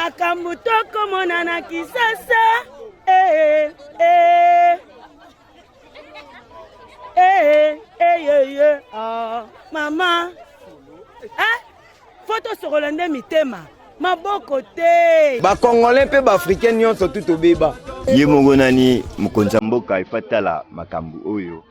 makambo tokomona na Kisasa. Eh eh ah mama photo sur Rolande mitema maboko te ba congolais pe ba africain nyonso tout obeba ye mongo nani mokonza mboka ifatala makambo oyo.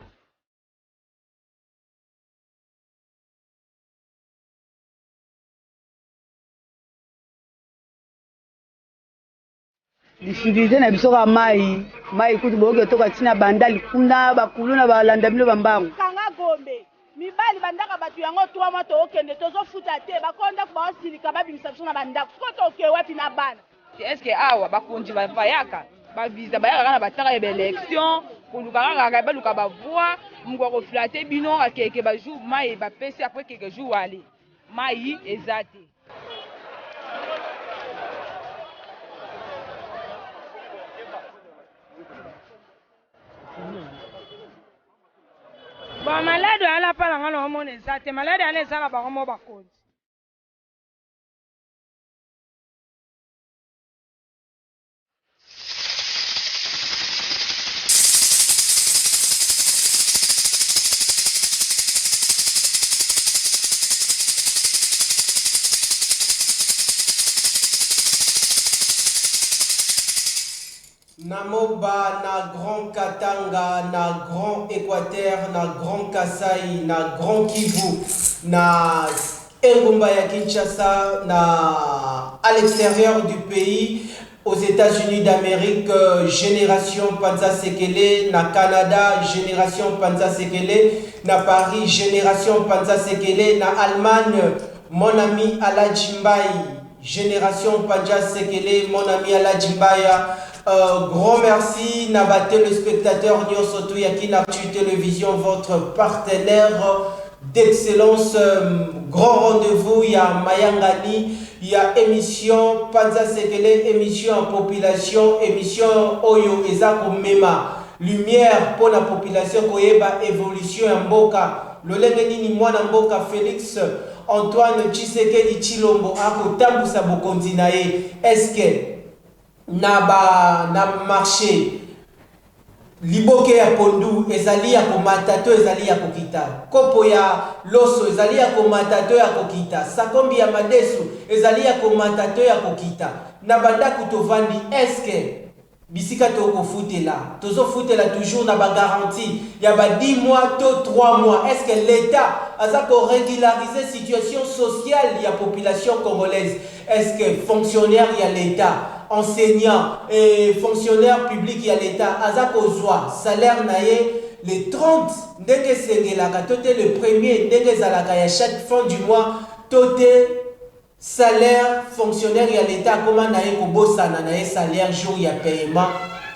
Difficulté na biso ka mai kutu boke toka tina bandali kuna bakuluna balanda bino bambango kanga gombe mibali bandaka batu yango 3 mois to okende tozo futa te bakonda ko basilika babimisa biso na bandako koto oke wapi na bana. Est-ce que awa bakonji bayaka bavisa bayaka kana bataka ya élection koluka kaka baluka bavoi mungwa flatter bino akeke ba jour mai ba pesi après quelques jours aller mai ezate. Bon malade ala pala ngalo mona ezate malade ala ezala ba ngomo bakonzi. Namoba, na Grand Katanga, na Grand Équateur, na Grand Kasai, na Grand Kivu, na Engumba ya Kinshasa, à l'extérieur du pays, aux États-Unis d'Amérique, Génération Panza Sekele, na Canada, Génération Panza Sekele, na Paris, Génération Panza Sekele, na Allemagne, mon ami Aladji Mbaye, Génération Panza Sekele, mon ami Aladji Mbaye. Grand merci Naba téléspectateurs Nyosoto Yaki Actu Télévision, votre partenaire d'excellence. Grand rendez-vous, il y a Mayangani, il y a émission Panza Sekele, émission en population, émission Oyo Ezako Mema, lumière pour la population, Koyeba évolution en Mboka, le Lengenini Mwana Mboka Félix Antoine Tshisekedi Chilombo Ako Tambusa Bokondinae. Est-ce que na marché liboke ya pondu ezali ya komata to ezali ya kokita, kopo ya loso ezali ya komata to ya kokita, sakombi ya madesu ezali ya komata to ya kokita, na bandaku tovandi. Eske bisika toko futela tozo futela toujours na ba garantie ya ba 10 mois to 3 mois. Est-ce que l'état aza ko régulariser situation sociale ya population congolaise? Est-ce que fonctionnaire ya l'état, enseignants et fonctionnaires publics à l'État, Azakozwa, salaire naye, les 30, dès que c'est la le premier, dès que à chaque fin du mois, toté salaire fonctionnaire à l'État, comment naye kobosana naye salaire jour ya paiement,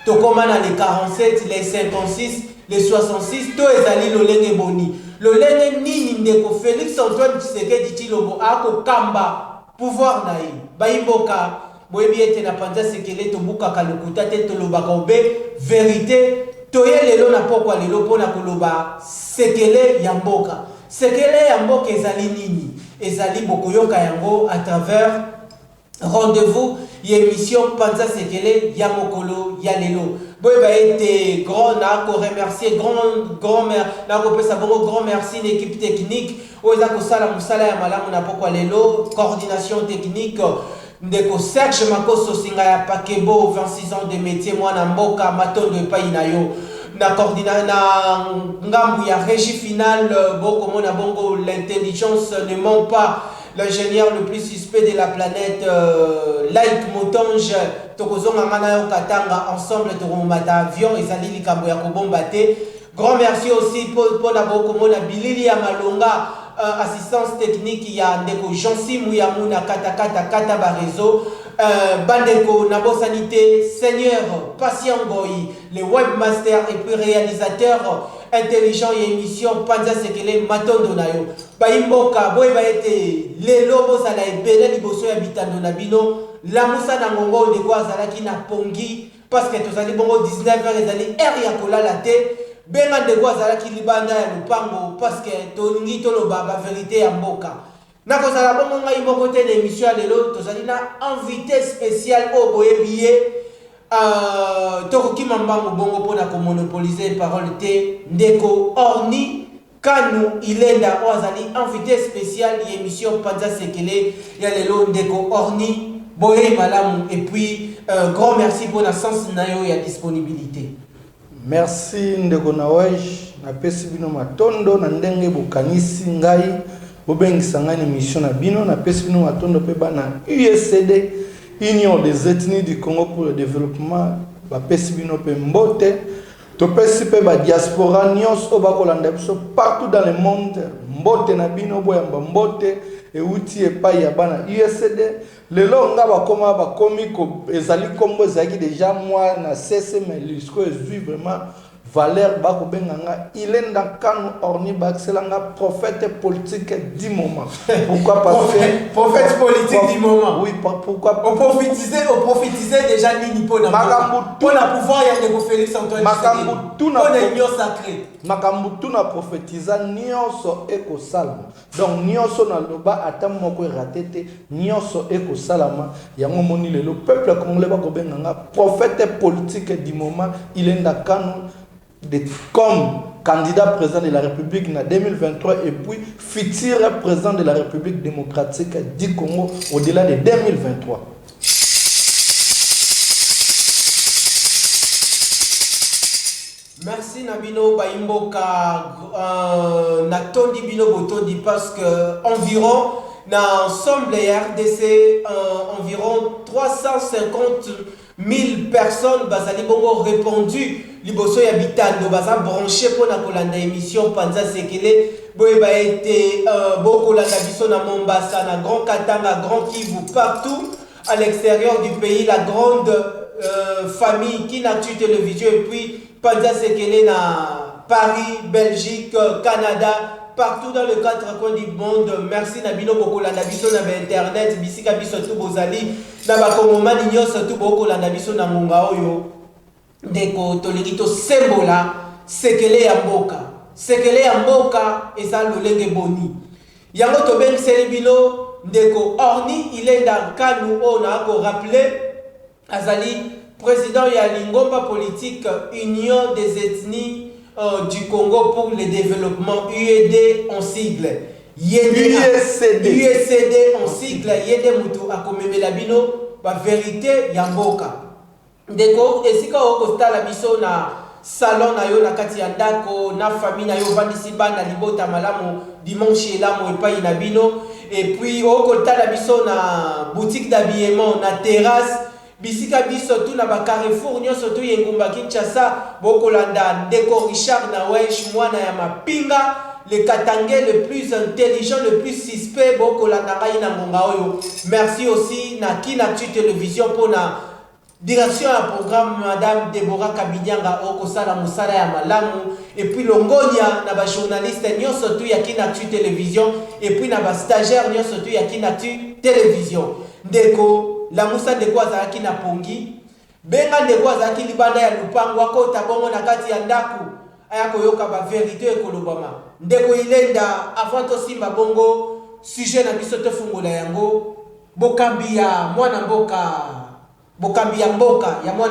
to comment les 47, les 56, les 66, to ezali lolenge boni. Lolenge nini ndeko Félix Antoine Tshisekedi Tshilombo ako kamba pouvoir naye, baimboka boyebi ete na Panza Sekele tobuka kalukuta te tolobaka obe vérité toye lelo na pokwa lelo pona koloba Sekele ya mboka. Sekele ya mboka ezali nini? Ezali bokoyoka yango à travers rendez-vous y émission Panza Sekele ya mokolo ya lelo. Boyeba ete grand na ko remercier grand na ko pesa bongo grand merci l'équipe technique oza ko sala musala ya malamu na pokwa lelo, coordination technique ndeko Serge Makoso Singa ya Pakebo, 26 ans de métier, moi na mboka matondo epai na yo na coordinateur na ngambu ya régie finale boko mona bongo. L'intelligence ne ment pas, l'ingénieur le plus suspect de la planète, Like Motonge tokozonga ngana yo katanga ensemble tokomata avion ezali likambo ya kobomba te. Grand merci aussi pour na boko mona bilili ya malonga, assistance technique ya ndeko Jansi Muyamuna kata barezo, bandeko Nabo Sanité, Seigneur Patient Goyi, les webmasters et puis réalisateurs intelligents et émission Panza Sekele matondo na yo baimboka boyeba ete lelo bozala ebele liboso ya bitando na bino la musa na ngongo ndeko azalaki na pongi parce que tozali bongo 19h ezali heure ya kolala te. Benga ndeko azalaki libanda ya lupango parce que tolingi toloba ba vérité ya mboka. Na kozala bongo ngai moko te na émission ya lelo tozali na invité spécial au boyebiye tokokima mbango bongo mpona komonopoliser parole te ndeko Orny Kanu Ilenda o azali invité spécial ya émission Panza Sekele ya lelo ndeko Orny boye malamu et puis grand merci pour la sens na yo ya disponibilité. Merci ndeko Nawej na pesi bino matondo na ndenge bokanisi ngai bobengisa ngai émission na bino na pesi bino matondo pe bana USCD Union des ethnies du Congo pour le développement ba pesi bino pe mbote to pesi pe ba diaspora nyonso bakolanda biso partout dans le monde mbote na bino boyamba mbote et outi epai ya bana USCD lelo nga bakoma bakomi ko ezali kombo ezaki déjà moi na cesse mais jusqu'au vraiment valeur bako benganga Ilenda Kanu Orny Baxelanga prophète politique du moment. Pourquoi parce que prophète politique du moment. Oui, pourquoi on prophétisait déjà nini pona pona pouvoir ya de Félix Antoine Makambu tuna sacré. Makambu tuna prophétisa nyonso eko salama. Donc nyonso na loba ata moko ratete nyonso eko salama yango moni le peuple congolais bako benganga prophète politique du moment Ilenda Kanu comme candidat président de la République en 2023 et puis futur président de la République démocratique du Congo au-delà de 2023. Merci Nabino Baimboka Natondi Bino Botondi parce que environ dans ensemble RDC environ 350 000 personnes bazali bongo répondu liboso ya bitando baza branché pour na kolanda émission Panza Sekele boye ba été beaucoup la biso na Mombasa na Grand Katanga Grand Kivu partout à l'extérieur du pays la grande famille Kinactu Télévision et puis Panza Sekele na Paris Belgique Canada partout dans le quatre coins du monde. Merci Nabino Bokola Nabiso na internet bisika biso tout bozali na bakongomani nyonso tout bokola Nabiso na monga oyo ndeko tolingi sembola sekele ya mboka eza lolenge boni yango tobengiseli bino ndeko Orny Ilenda Kanu ona ko rappeler azali président ya lingomba politique Union des ethnies du Congo pour le développement UED en sigle USCD en sigle yede mutu akomemela bino ba vérité ya mboka ndeko esika okostala biso na salon na yo na kati ya ndako na famille na yo vandisi bana libota malamu dimanche elamo epai na bino et puis okotala biso na boutique d'habillement na terrasse bisika biso tout na ba Carrefour nyonso tout yengumba Kinshasa bokolanda ndeko Richard Nawej mwana ya mapinga le katangé le plus intelligent le plus suspect bokolanda ngai na ngonga oyo. Merci aussi na Kinactu Télévision pour na direction à programme madame Deborah Kabinyanga okosala musala ya malamu et puis longonia na ba journaliste nyonso tout ya Kinactu Télévision et puis na ba stagiaire nyonso tout ya Kinactu Télévision ndeko la musa ndeko azalaki na pongi benga ndeko azalaki libanda ya lupango akota bongo na kati ya ndaku aya koyoka ba vérité ekolobama ndeko Ilenda avant to simba bongo sujet na biso te fungola yango bokambi ya mwana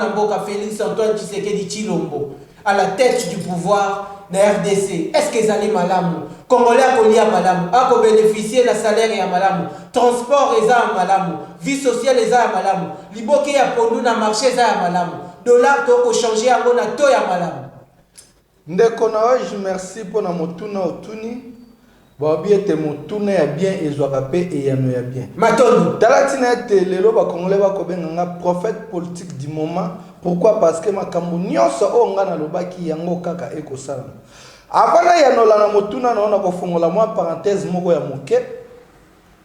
mboka Félix Antoine Tshisekedi Tshilombo à la tête du pouvoir na RDC. Est-ce que ezali malamu Congolais akolia malamu ako bénéficier la salaire ya malamu transport eza ya malamu vie sociale eza ya malamu liboke ya pondu na marché eza ya malamu dollar to ko changer yango na to ya malamu ndeko Nawej merci pour na motuna otuni babi ete motuna ya bien ezwaka pe eyano ya bien matondo talatina ete lelo bakongolais bakobenganga prophète politique du moment. Pourquoi? Parce que makambo nyonso o ngana lobaki yango kaka ekosala avana ya nolana motuna naona kofungola mwa parenthèse moko ya moke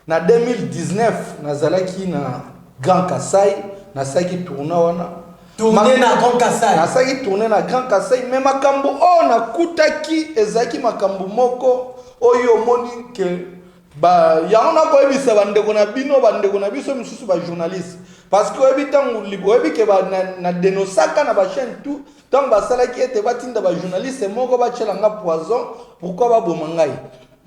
na 2019 nazalaki na Grand Kasai nasaki tourna wana tourner na Grand Kasai nasaki tourner na Grand Kasai mais makambo o na kutaki ezaki makambo moko oyo moni ke ba yango na koyebisa bandeko na biso misusu ba journaliste parce que oyebi tangu libo oyebi ke ba na denosaka na ba chaîne tout tant ba salaki ete batinda ba journaliste moko ba chelanga poison pourquoi ba boma ngai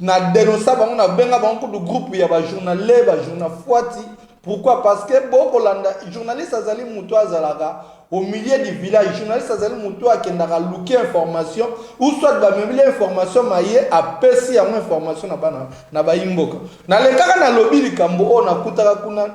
na dénoncer bango na benga bango de groupe ya ba journaliste ba journal Fwati. Pourquoi? Parce que beaucoup de journalistes azali muto azalaka au milieu du village, journaliste azali muto akendaka luki information ou soit ba memeli information maye apesi ya information na ba imboka. Na lekaka na lobby likambo o na kutaka kuna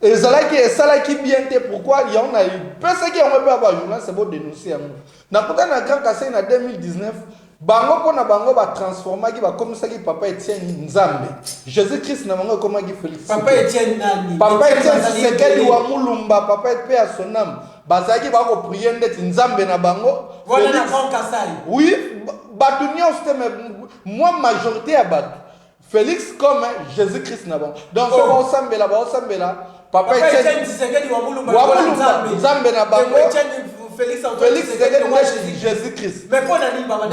ezalaki esalaki bien te. Pourquoi? Il y en a eu pesa ki yango ba journaliste bo dénoncer yango. Na kutaka na Grand Kassai na 2019 bango pona bango ba transforma ki ba komisa ki Papa Etienne Nzambe Jésus Christ na bango koma ki Félix Papa Etienne nani Papa Etienne Sekedi wa Mulumba Papa Etienne à son âme bazaki ba ko prier ndeti Nzambe na bango voilà na Grand Kassai oui batu nyonso mais moi majorité ya batu Félix comme Jésus Christ na bango donc so ba osambela Papa Etienne Sekedi wa Mulumba Nzambe na bango Félix Jésus Christ. Mais pour nani baba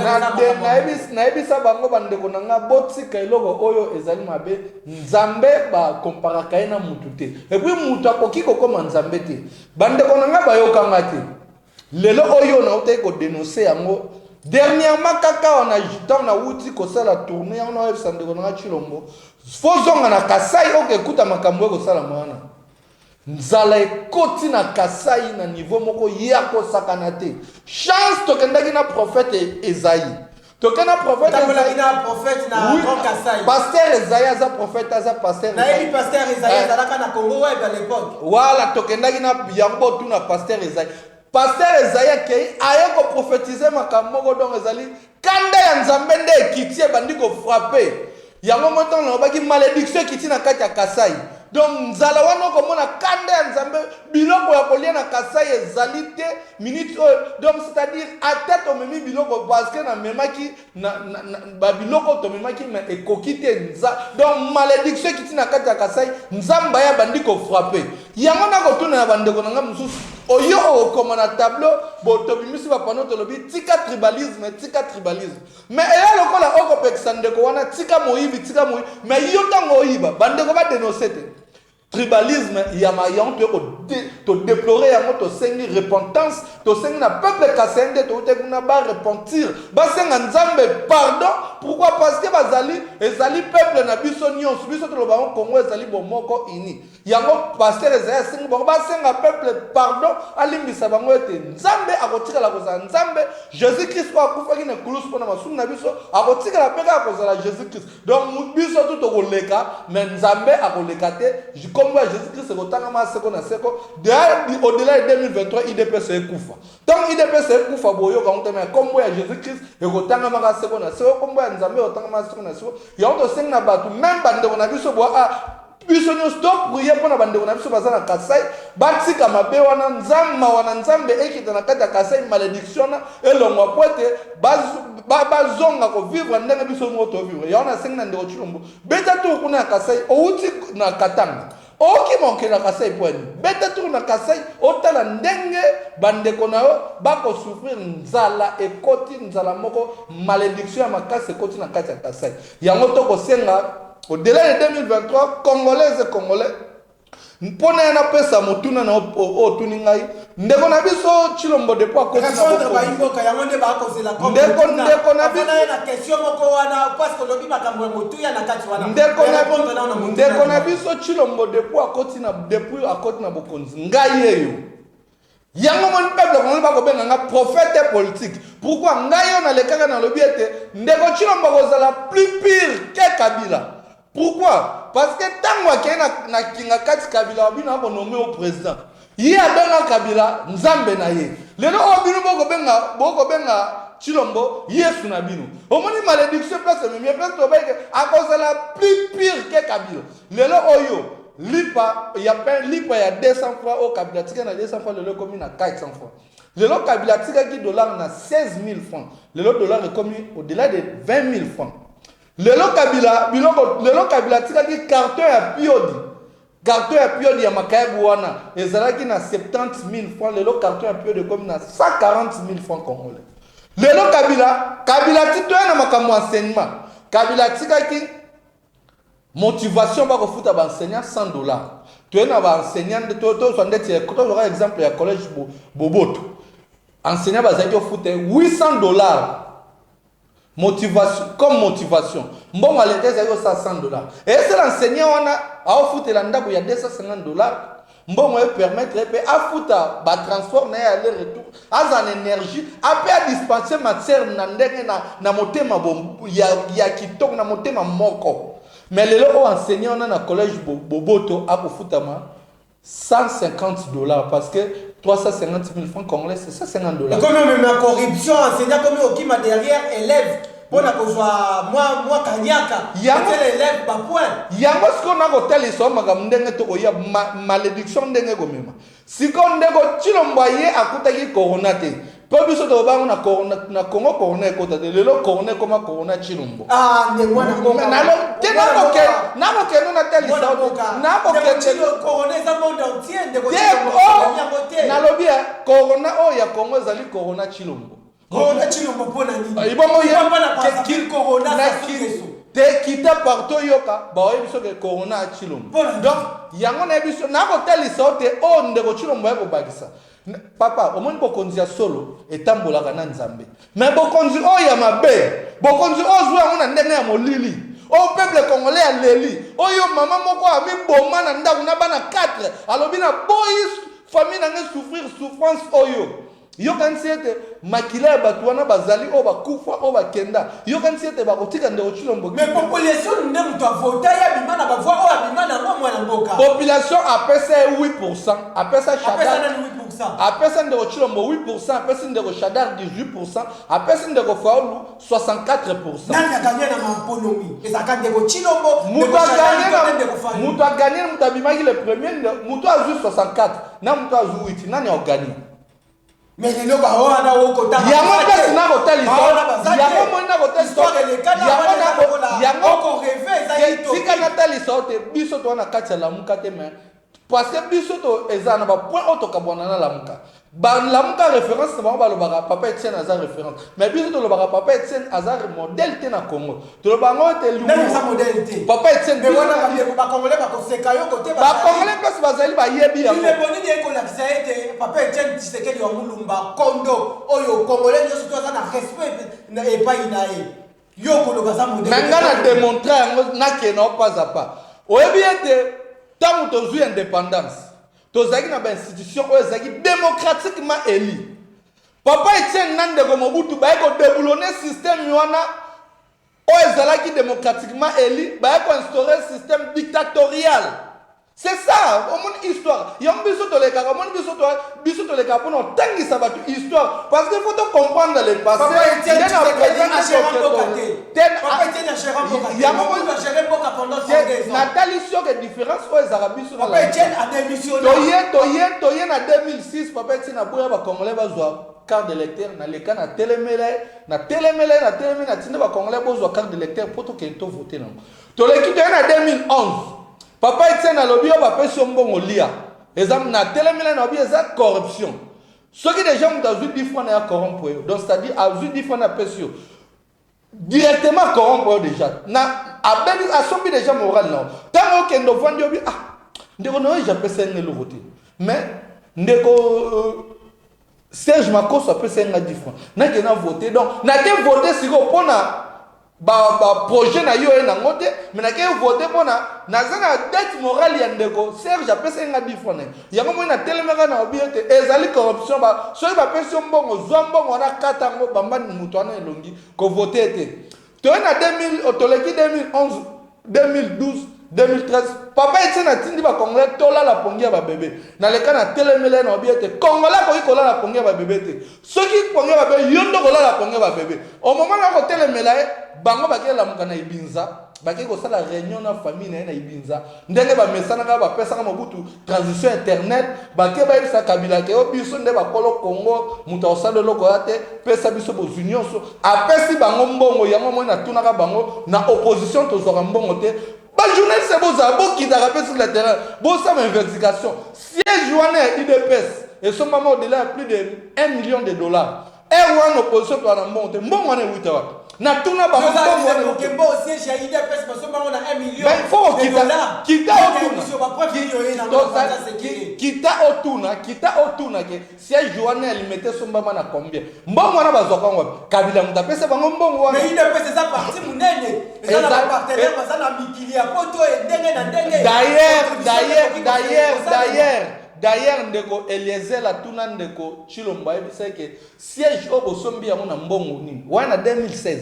naebisa bango bandeko nanga botika eloko oyo ezali mabe Nzambe ba comparaka na mutu te. Et puis mutu akoki kokoma Nzambe te. Bandeko nanga bayokanga te. Lelo oyo na utai ko dénoncer yango. Dernièrement kaka on a jitan na wuti ko sala tournée on a ebisa ndeko nanga Chilombo. Fozonga na Kasai okekuta makambo ko sala mwana. Nzala ekoti na Kasai na niveau moko yako sakanate. Chance tokendaki na prophète Esaïe. Tokena prophète Esaïe na prophète na Grand Kassai. Pasteur Esaïe aza prophète aza pasteur. Na ebi pasteur Esaïe zalaka na Congo ouais à l'époque. Voilà tokendaki na yango tu na pasteur Esaïe. Pasteur Esaïe kei ayeko prophétiser makambo moko donc ezali kanda ya Nzambe nde ekitie bandi ko frapper. Yango moto na baki malédiction kiti na kati ya Kasai. Donc nzala wana komona kanda ya Nzambe biloko ya kolia na Kasai ezali te minute donc c'est-à-dire à tête au memi biloko parce que na memaki na ba biloko to memaki mais ekokite nza donc malédiction kiti na kati ya Kasai Nzamba ya bandi ko frapper yango na kotuna na bandeko nanga mususu oyo okomona tableau boto bimisi ba pano to lobi tika tribalisme mais eya lokola okopekisa ndeko wana tika moyibi mais yo tango oyiba bandeko ba dénoncer te tribalisme yamayon to déplorer yango to sengi repentance to sengi na peuple kasende to tekuna ba repentir ba senga Nzambe pardon. Pourquoi? Parce que bazali ezali peuple na biso nyonso biso to loba Congo ezali bomoko ini yango pasteur ezali sengi ba senga peuple pardon alimbisa bango ete Nzambe akotikala kozala Nzambe Jésus Christ ko akufaki na kulus pona masumu na biso akotikala peka kozala Jésus Christ donc biso to koleka mais Nzambe akoleka te comme Jésus Christ est autant à seko na seko au-delà de 2023 IDPS ekufa donc IDPS ekufa boyo quand mais comme Jésus Christ est autant à seko na seko comme Nzambe autant à seko na seko ya on to na batu même bande on a biso bo biso no stop prier pour na bande on a biso bazana Kasai batika mabe wana Nzambe ekita na kata Kasai malédiction elongwa poete bazonga ko vivre ndenge biso ngoto vivre ya on a na ndeko Chilombo beta to kuna Kasai outi na Katanga oki monke na Kasai poani beta tour na Kasai otala ndenge bandeko nao bako souffrir nzala ekoti nzala moko malédiction ya makasi ekoti na kati ya Kasai yango to ko senga au-delà de 2023 congolais mpona na pesa motuna na otuni ngai ndeko na biso Chilombo de po akoti na ba imboka yango nde ba kozela comme ndeko na biso na question moko wana parce que lobi makambo motuya na kati wana ndeko na biso Chilombo de po akoti na depuis akoti na bokonzi ngai yeyo yango mon peuple ko ba ko benga nga prophète politique pourquoi ngai yo na lekaka na lobi ete ndeko Chilombo kozala plus pire que Kabila. Pourquoi? Parce que tant qu'il y a Kinga Kati Kabila, il y a nommé au président. Il y a Benga Kabila, Nzambe na ye. Le nom Obinu Boko Benga Chilombo, Yesu na binu. Au moins malédiction place mais place to beke à cause de la plus pire que Kabila. Le nom Oyo, lipa, il y a pas lipa il y a 200 francs au Kabila, tika na 200 francs le lot commis na 400 francs. Le lot Kabila tika qui dollar na 16 000 francs. Le lot dollar est commis au-delà de 20 000 francs. Lelo Kabila tika ki carton ya piodi ya makayebu wana ezalaki na 70 000 francs lelo carton ya piodi comme na 140 000 francs congolais. Lelo Kabila tito na makambo enseignement Kabila tika ki motivation ba ko futa ba enseignant $100 to na ba enseignant de to so ndeti ko to exemple ya collège Boboto enseignant ba zaki futa $800 motivation comme motivation mbongo alete ezali kosala 100 dollars et c'est l'enseignant wana aofutela ndako ya 250 dollars mbongo epermettre epe afuta batransport na ye aller retour aza na énergie ape adispense matière na ndenge na motema ya kitoko na motema moko mais lelo oyo enseignant wana na collège boboto akofutama 150 dollars parce que 350 000 francs congolais, c'est 150 dollars. Comme même la corruption, enseignant comme qui m'a derrière élève, pour la cause moi kanyaka, l'élève pas point. Yango ce qu'on a hotel ils sont magamdenge to ya malédiction ndenge ko mema. Si kon ndego chilombaye akutaki corona te. Pas biso to bango na Congo corona ekota de lelo corona comme corona chilombo. Ah, ne moi na Congo. Na ko ke na tel ça. Na ko ke corona za monde entier ndego chilombo. Na lobi corona o ya Congo zali corona chilombo. Corona chilombo pona nini? Ibomo ya corona sa te kita partout yoka ba oyi biso ke corona chilombo. Donc yango na biso na ko tel ça te o ndego chilombo ya ko bagisa. Papa, au moins bokonzi ya solo etambolaka na nzambe. Mais bokonzi o ya mabe, bokonzi o zuwa ngona ndenge ya molili. O peuple congolais ya leli. Oyo mama moko ami boma na ndaku na bana 4. Alobi na boy famille na nge souffrance oyo. Yo kansiete makila ya batu wana bazali o bakufa o bakenda. Yo kansiete bakotika ndeko chilombo. Mais population nde mutu avota ya bimana bavwa o abimana ngo mwana mboka. Population apesa 8%, apesa chadar. Apesa ndeko chilombo 8%, apesa ndeko chadar 18%, apesa ndeko faulu 64%. Nani aganye na mamponomi? Ezaka ndeko chilombo, mutu a gagné, mutu abimaki le premier, mutu a joué 64, na mutu a joué 8, nani a gagné? Mais les gens ont kota. Yango pesi na hotel so. Yango mona hotel so. Yango rêver ça y to. Sika na tali so te biso to na kati la muka te mais parce que biso to ezana ba point auto kabona na la muka. Ba la muka référence ba ba lo ba papa Etienne azar référence. Mais biso to lo ba papa Etienne azar modèle te na Congo. To lo ba ngo te lu. Nani sa modèle te. Papa Etienne mais wana ba congolais ba ko seka yo côté ba congolais place bazali ba yebi ya. Il est boni de ko la kisaete papa Etienne Tshisekedi wa mulumba kondo oyo congolais yo surtout na respect na epai na ye. Yo ko lo ba sa modèle. Mangana démontrer na ke no pas à pas. Oyebi ete tant que tu as indépendance, tu as une institution démocratiquement élue. Papa Etienne Nande Mobutu ba ko déboulonner système wana o ezalaki démocratiquement élu, ba ko instaurer système dictatorial. C'est ça, au monde histoire. Il y a un biso to le ka, au monde biso to le ka pour nous tangi ça batu histoire parce que faut comprendre le passé. Papa Etienne Nathalie sur que différence aux Arabes sur Papa Etienne a démissionné. Toye na 2006 Papa Etienne a boya ba congolais ba zo carte d'électeur na le cas na télémélé na tinde ba congolais ba zo carte d'électeur pour to kento voter non. To le ki na 2011 Papa Etienne a lobby ba pesi mbongo lia. Exemple na télémélé na bi eza corruption. Ceux qui déjà ont vu 10 fois na corrompre. Donc c'est-à-dire a vu 10 fois na pesi directement corrompre déjà. Na abeli asombi déjà moral non. Tant que ndo vandi obi ndeko no j'appelle ngelo voter. Mais ndeko Serge Makoso appelle ça 10 francs. Na ke na voter donc na ke voter siko pona ba projet na yo na ngote mais na ke voter pona na zana dette morale ya ndeko Serge appelle ça 10 francs. Yango mo na telemaka na obiete ezali corruption ba so ba pesi mbongo zombongo na katango bambani mutu ana elongi ko voter te. To na 2000 otoleki 2011 2012 2013 Papa Etienne a tindi ba congolais tola la pongia ba bébé na le kana telemele na obiete congolais ko ikola la pongia ba bébé te soki pongia ba bébé yondo kola la pongia ba bébé au moment na ko telemela bango ba ke la mukana ibinza ba ke ko sala réunion na famille na ibinza ndenge ba mesana ka ba pesa ka mobutu transition internet ba ke ba isa kabila ke obiso nde ba kolo Congo muta osala loko ate pesa biso bo union so apesi bango mbongo yango mo na tuna ka bango na opposition to zora mbongo te. Ba journaliste c'est beau ça, beau qui t'a rappelé sur le terrain, beau ça mais investigation. Siège journée IDPS et son maman au-delà plus de $1 million. Et ou en opposition pour la monter, bon on est 8 heures. na tuna ba mbongo Kembo aussi j'ai idée parce que on a 1 million. Mais faut kita otuna ke siège Joannel mettait son bama na combien mbongo wana bazwaka ngwa kabila mutapesa bango mbongo wana mais il est c'est ça parti munene ça na partenaire ça na mikili ya poto et ndenge na ndenge d'ailleurs ndeko Eliezer la tuna ndeko Chilomba ebisa ke siège obosombi yango na mbongo nini wana 2016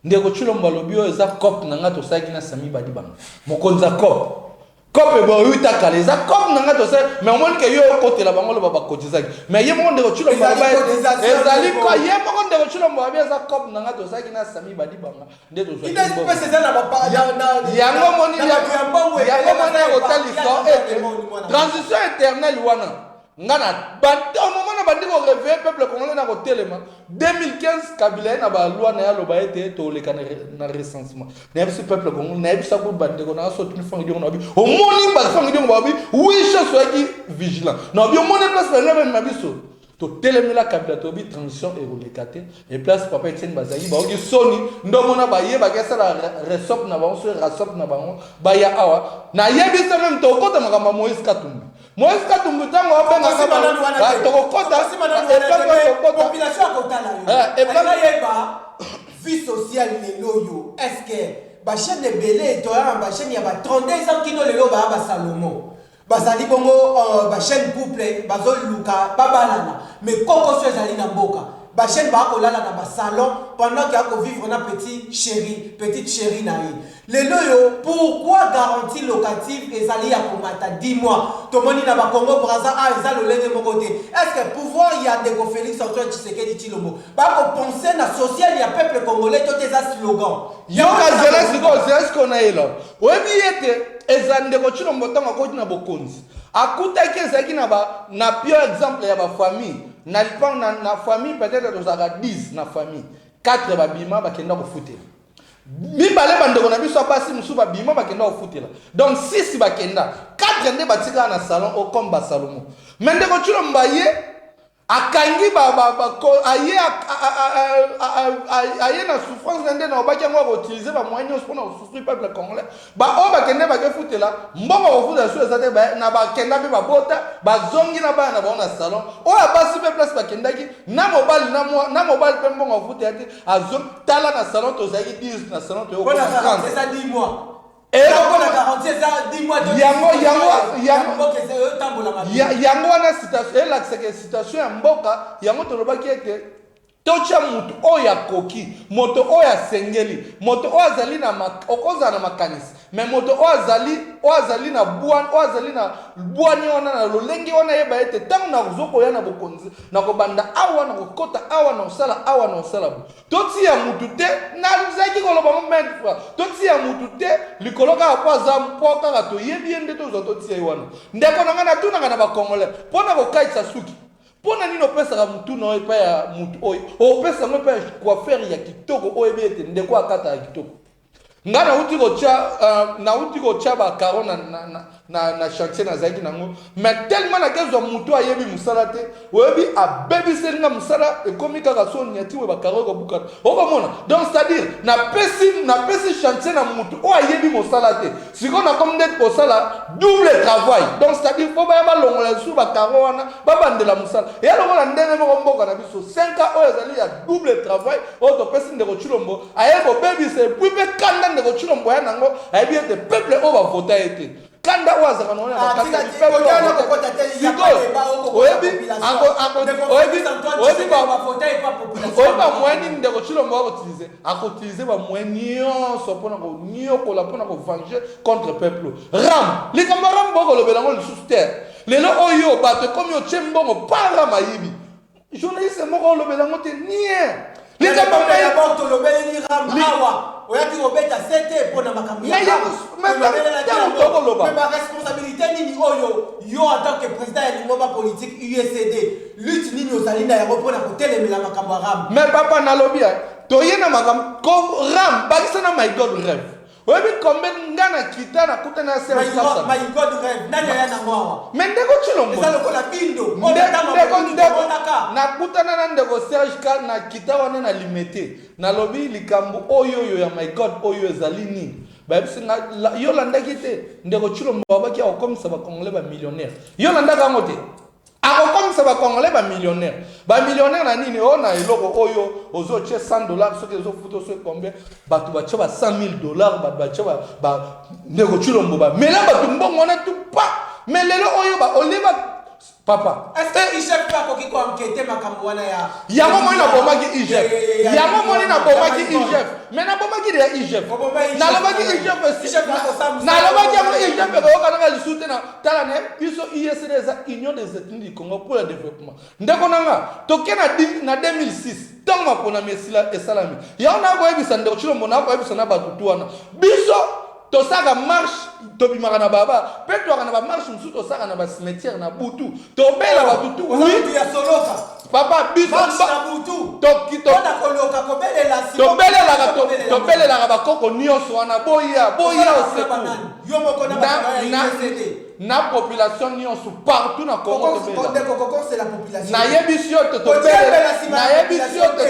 ndeko Chilomba lobio eza cop nanga to saki na Sami Badibanga mokonza cop ebo yuta kale eza cop nanga to sa mais on montre que yo kotela bango lo baba kotizaki mais ye mo ndeko Chilomba ba ezali ko ye mo ndeko Chilomba ba eza cop nanga to saki na Sami Badibanga ndeto zo il est pas c'est ça na ba yango moni ko taliso transition éternelle wana ngana au moment na bandi ko réveiller peuple congolais na ko telema 2015 Kabila na ba loi na ya loba ete to le na recensement na biso peuple congolais na biso ko bandi ko na so tuni fangi na bi au moni ba fangi na bi oui je suis vigilant na bi au moni place na biso to telemela Kabila to bi transition et relecate et place papa Etienne Bazali ba oki soni ndomo na ba ye ba kesa la resop na ba so rasop na ba ba ya awa na ye bi sa même to ko ta makamba Moïse Katumbi Moïse Katumbi tango abenga ka to ko kota population akotala yo yeba vie sociale lelo yo est-ce que ba chaîne de belé to ya ba chaîne ya ba 32 ans kino lelo ba Salomon bazali bongo ba chaîne couple bazoluka babalana mais koko so ezali na mboka ba chaîne ba kolala na ba salon pendant qu'il a ko vivre na petite chérie na ye lelo yo pourquoi garantie locative ezali ya komata 10 mois tomoni na ba Congo Brazza ezali lolenge moko te est-ce que pouvoir il y a de Félix Antoine Tshisekedi Tshilombo ba ko penser na social ya peuple congolais to tes slogan yo ka zela siko na elo webi yete ezande ko Tshilombo tanga ko na bokonzi akuta ke ezaki na pire exemple ya ba famille na famille peut-être nous avons 10 na famille 4 babima bakenda ko futela mibale bandeko na biso pasi musu babima bakenda ko futela donc 6 bakenda 4 nde batika na salon au combat Salomon mais ndeko Tshilomba ye akangi aye na souffrance nde na obaki ngo utiliser ba moyens pour na souffrir peuple congolais ba o bakende bakefutela mbongo kofuta so ezate ba na bakenda pe babota bazongi na bana ba na salon o abasi pe place bakendaki na mobile pe mbongo kofuta ate azom tala na salon to zaki 10 na salon to ko na 30 c'est ça 10 mois et on a garanti ça 10 mois yango wana situation elakisa ke situation ya mboka yango tolobaki ete tocha mutu oya koki moto oya sengeli moto oya zali na okoza na makanisi mais moto oya zali na buani wana na lolengi wana yeba ete tango na kuzoko ya na bokonzi na kobanda awa na kokota awa na osala bu toti ya mutu te na zaki koloba moment fois toti ya mutu te likoloka kwa za mpoka ka to yebi ende to zo toti ya wana ndeko na ngana tuna na ba Congolais pona ko kaitsa suki pona nino pesa mutu na epa ya mutu oyo o pesa mo pa coiffeur ya kitoko oyo bete ndeko akata ya kitoko ngana uti ko cha ba karona na chantier na zaki nango mais tellement na kezo mutu ayebi musala te oyebi abebi senga musala e komika ka so nyati we ba karo ko buka o ba mona donc c'est à dire na pesi chantier na mutu o ayebi musala te siko na comme d'être ko sala double travail donc c'est à dire faut ba longola su ba karo wana ba bandela musala et alors la ndenge mo mboka na biso 5 ans o ezali ya double travail o to pesi ndeko Tshilombo ayebo bebi se puis be kanda ndeko Tshilombo ya nango ayebi ete peuple o ba vota ete kanda waza kanona bakata peuple oyebi moyeni ndeko Tshilombo akotilize akotilize ba moyeni nyonso mpona koniokola mpona kovange contre peuple ram likambo ram bokolobela ngo lisusu te lelo oyo bato ekomi otie mbongo para mayibi journaliste moko olobela ngo te nie likambo ya bato lobela ni ram awa oyaki kobeta sete mpona makambo ya mais responsabilité nini oyo yo en tant que président ya lingomba politique USCD lutte nini ozali na yango mpona kotelemela makambo ya ram mais papa nalobi toye na makambo ko ram bakisa na my god rêve oyebi combien ngana kita na kuta na Serge Kassav my god rêve nani ya na mwawa mais ndeko Chilombo eza lokola bindo na kutana na ndeko Serge Kassav na kita wana na limité na lobi likambo oyo ya my god oyo ezali nini babisinga yo landaki te ndeko Chilombo babaki akokomisa ba congolais ba millionnaire yo landaka ngo te akokomisa ba congolais ba millionnaire na nini ona eloko oyo ozoche $100 soki ezofuta so combien batu bache ba $100,000 batu bache ba ndeko Chilombo ba mela batu mbongo na tu pa melelo oyo ba oliva papa est-ce que IGF pas ko kiko enquêter makambo wana ya yango moni na bomaki IGF yango moni na bomaki IGF mais na bomaki de IGF na lobaki IGF na lobaki yango IGF ko kana ka lisute na tala ne biso ISD eza Union des Ethnies du Congo pour le développement ndeko nanga toke na 2006 tant mapona mesila esalami yango na ko ebisa ndeko Chilombo na ko ebisa na batutu wana biso tosaka marche tobimaka na baba pe toaka na ba marche musu tosaka na ba cimetière na butu tobela batutu oui ya soloka papa biso marche na butu tokito ona koloka kobelela si tobelela ba koko nyonso wana boya oseku yo moko na population nyonso partout na Congo Koko c'est la population na yebisio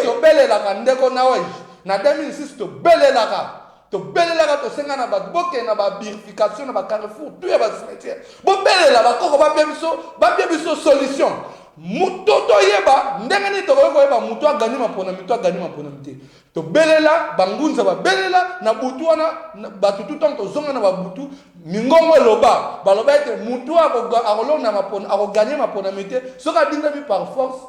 tobelela ndeko na weje na 2006 tobelela to senga na baboke na ba purification na ba carrefour tout ya ba cimetière bobelela ba koko ba biso solution mutoto yeba ndenge ni to ko yeba muto agani mapona mite to belela bangunza ba belela na butu wana batutu tanto zonga na babutu mingongo loba baloba ete muto akolona mapona akoganye mapona mite soka dinga bi par force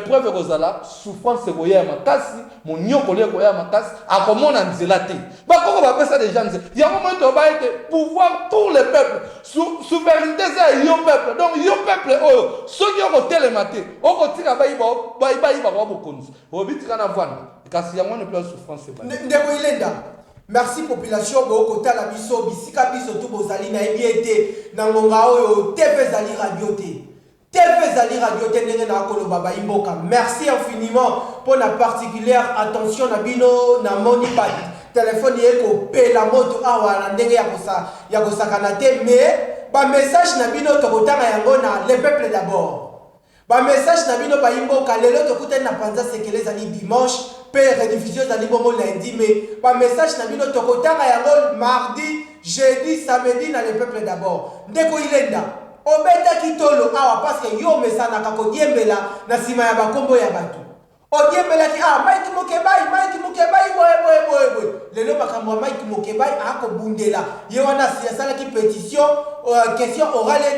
preuve kozala souffrance koya makasi monyoko le koya makasi akomona nzela te bakoko bapesa des gens yango mo to ba ete pouvoir pour le peuple souveraineté ça yo peuple donc yo peuple oyo soki okotelema te okotika bayiba kwa bokonzi obitika na vwana kasi yango ne plus souffrance ba ndeko Ilenda merci population bo kotala biso bisika biso tu bozali na ebiete na ngonga oyo TV zali radio te TV Zali Radio Ténéré na Kolo Baba Imboka. Merci infiniment pour la particulière attention na bino na moni pat téléphone yeko pe la moto awa na ndenge ya kosakanate mais ba message na bino to kotanga yango na le peuple d'abord. Ba message na bino ba Imboka lelo to kutana na panza sekele zali dimanche pe rediffusion zali bongo lundi mais ba message na bino to kotanga yango mardi, jeudi, samedi na le peuple d'abord. Ndeko Ilenda obeta kitolo awa parce que yo mesana kako diembela na sima ya bakombo ya batu odiembela ki Mike Mukebai boy lelo makambo Mike Mukebai ako bundela ye wana siasala ki pétition question orale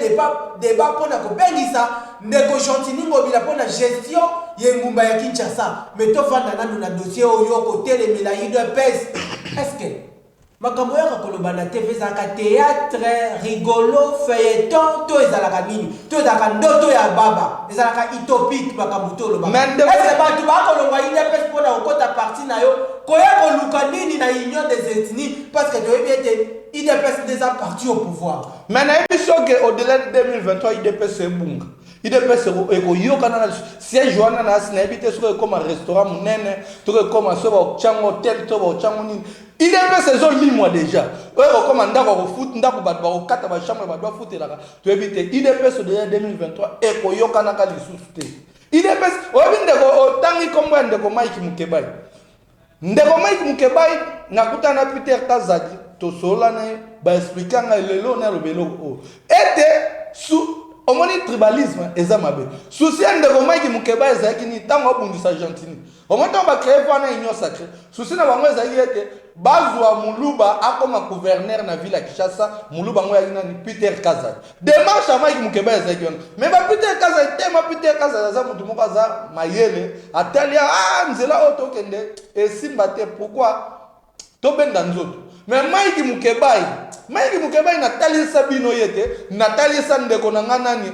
débat pona ko bengisa ndeko Gentini Ngobila pona gestion ye ngumba ya Kinshasa mais to vanda nanu na dossier oyo ko telemela UDPS est-ce que makambo ya koloba na TV zaka théâtre rigolo feuilleton to ezalaka nini to ezalaka ndoto ya baba ezalaka utopique makambo to loba est-ce batu bakolongwa UDPS pona okota parti na yo koya koluka nini na Union des Ethnies parce que toyebi ete UDPS déjà parti au pouvoir mais na ebiso que au-delà de 2023 UDPS ebunga UDPS ekoyokana na siège wana na sinabite soko ekoma restaurant munene to ekoma soba chango hotel to ba chango nini IDPS ezolimwa déjà oyo okoma ndako kofuta ndako bato bakokata bachambre bato bafutelaka toyebi te IDPS déjà 2023 ekoyokanaka lisusu te IDPS oyebi ndeko otangi kombo ya ndeko Mike Mukebai nakutana na Peter Kazadi tosola na ye baexplikanga lelo na lobelo ete omoni tribalisme eza mabe souci ndeko Mike Mukebai ezalaki ni ntango obundisa Gentini omonto bakréé wana union sacrée souci na bango ezalaki ete bazwa muluba akoma gouverneur na ville ya Kinshasa muluba ngo yaki nani Peter Kazadi démarche ya Mike Mukebai ezalaki wana mais ba Peter Kazadi aza mutu moko aza mayele atalia nzela oyo tokende esimba te pourquoi tobenda nzoto mais Mike Mukebai natalisa bino yete natalisa ndeko na nani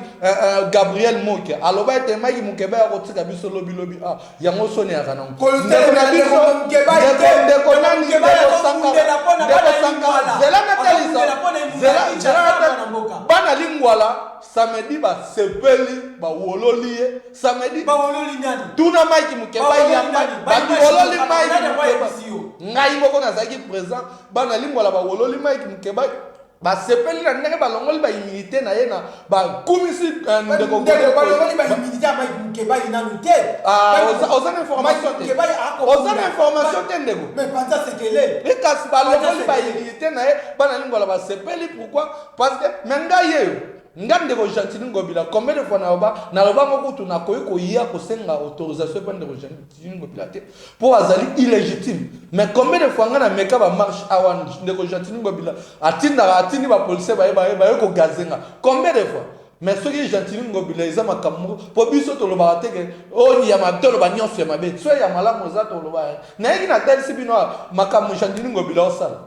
Gabriel Moke aloba ete Mike Mukebai akotika biso lobi yango soni ya kana bana lingwala samedi ba sepeli ba wololi samedi ba wololi nani tuna Mike Mukebai ya ba wololi Mike ngai moko nazaki présent bana lingwala ba wololi Mike Mukebai ba sepeli na ndenge ba longoli ba immunité na ye na ba kumisi ndeko ba longoli ba immunité ya Mike Mukebai nanu te ozana information te ozana information te ndeko mais pensa sekele et kasi ba longoli ba immunité na ye bana lingwala ba sepeli pourquoi parce que menga ye ngande ko Gentili Ngobila combien de fois na loba moko tu na koyi ko ya ko senga autorisation pa ndeko Gentili Ngobila te pour azali illégitime mais combien de fois ngana meka ba marche awan ndeko Gentili Ngobila atini ba police ba ko gazenga combien de fois mais ce qui Gentili Ngobila eza makambo po biso to loba teke o ya mabtolo ba nyonso ya mabe so ya malamu za to loba na yiki na tel sibino makambo Gentili Ngobila osala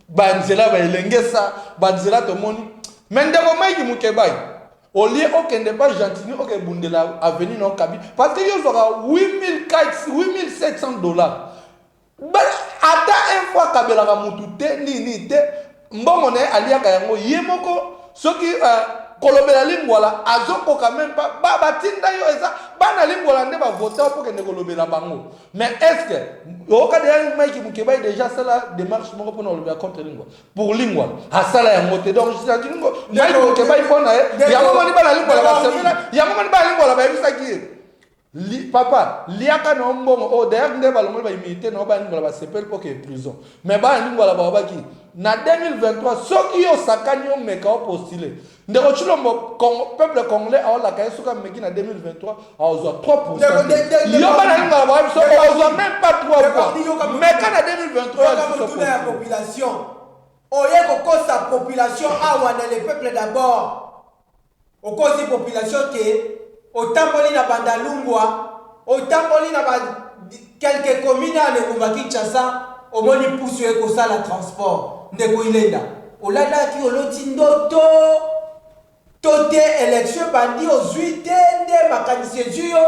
banzela ba elengesa banzela to moni Mendeko Mike Mukebai, au lieu aucun débat gentil, aucun bundela à venir dans Kabi, parce que y aura 8700 dollars. Ata un fois Kabela Ramutute, ni te, mbongo ne alia kayango, yemoko, ce qui kolobela lingwala, azoko quand même pas, batinda yo eza, bana lingwala ne va voter pour que ne kolobela bango. Mais est-ce que, au cas de Mike Mukebai déjà ça la démarche moko pour nous contre lingwa, pour lingwa, à ça la moté donc je dis lingwa, Mike Mukebai pour na, ya mama ni bana lingwala ba semela, ya mama ni bana lingwala ba yebisa ki. Papa, liaka no mbongo, oh d'ailleurs nde ba longo ba immunité no ba lingwala ba sepel pour que prison. Mais ba lingwala ba ki na 2023 soki yo sakani yo meka o postuler. Ndeko chilombo peuple congolais a la kaye soka meki na 2023 a ozo 3%. Yo ba na lingwala ba so ozo même pas 3%. Meka na 2023 la population. Oye ko sa population awana le peuple d'abord. O ko si population ke otamboli na bandalungwa, otamboli na quelques communes à Lengumba Kinshasa, au moni pousse ko ça la transport ndeko ilenda. Olanda ki oloti ndoto tote élection bandi ozuite nde makanisi juyo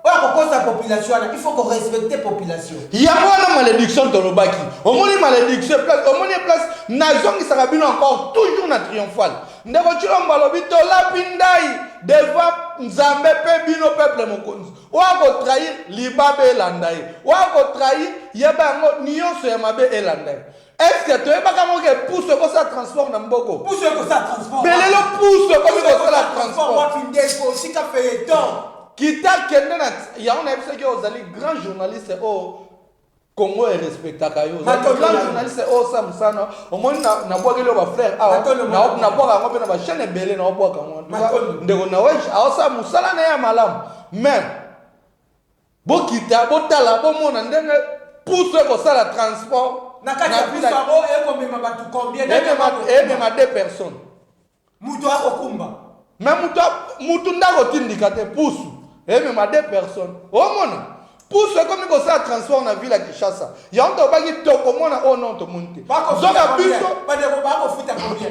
wa ko sa population il faut qu'on respecte la population. Il y a une malédiction dans le baki. Au moins une malédiction place, au moins une place nation qui sera bien encore toujours na triomphal. Ndeko chilomba lobito la pindai devant Nzambe pe bino peuple mokonzi. Wa ko trahir libabe elandai. Wa ko trahir yeba ngo nyonso ya mabe elandai. Est-ce que tu es pas comme que pousse que ça transforme dans Mboko? Pousse que ça transforme. Mais le pousse comme que ça transforme. Moi findeko sika feuilleton. Kita kendena ya on a vu que aux ali grand journaliste au Congo est respecté kayo. Grand journaliste au Samsano au moins na boa kele ba frère na boa ka ngombe na ba chaîne belé na boa ka ngombe. Ndeko na wesh a osa musala na ya malam. Mais bo kita bo tala bo mona ndenge pousse que ça la transport. Nakati pousse bango e ko mema batu combien de ma deux personnes. Muto akokumba. Mais mutu ndako tindika te pousse. Et même à 2 personnes. Oh mon, pour ce comme il ça transforme la ville à Kinshasa. Il y a un temps qui te commande oh non te monter. Pas de pas foot à combien.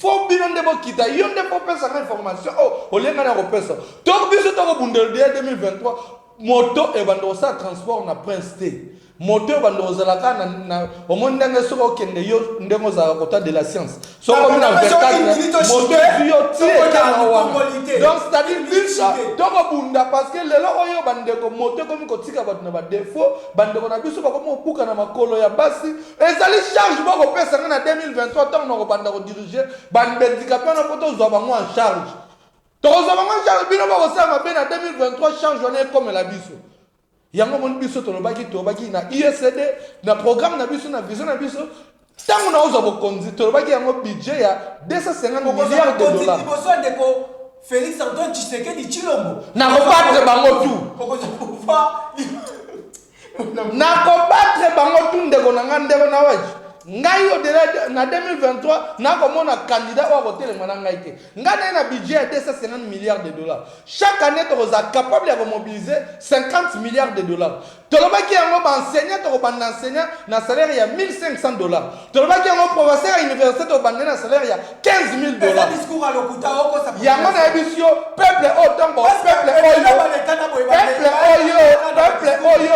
Faut bien de bo kita. Il y a des faut penser à information. Oh, au lieu d'en repérer ça. Donc biso to bundel 2023 moto et bando ça transforme na Prince T. Moto bando za la kana na au monde ndenge soko kende yo ndenge za kota de la science. So comme na 24 moto yo tie donc c'est-à-dire biso to bunda parce que lelo oyo bande ko moto comme ko tika batu na ba défaut bande ko na biso ba ko buka na makolo ya basi ezali charge ba ko pesa na 2023 tant na ko banda ko diriger bande handicapé na poto zo ba mo en charge. To zo ba mo en charge bino ba ko sa ma be na 2023 charge on est comme la biso. Yango mon biso to lobaki na ISD na programme na biso na vision na biso tango na ozo bokonzi to lobaki yango budget ya 250 milliards de dollars. Boso ndeko Félix Antoine Tshisekedi Tshilombo. Na combattre bango tout. Na combattre bango tout ndeko na ngandeko na waji. Ngai au-delà na 2023 na komona candidat wa voter mwana ngai te. Ngai na budget de 250 milliards de dollars. Chaque année tu es capable de mobiliser 50 milliards de dollars. tolobaki yango baenseignant tokobanda enseignant na salaire ya $1,500 tolobaki yango professeur à université tokobanda na salaire ya $15,000 discours à lokuta oko sa yango na yebi yo peuple otongo peuple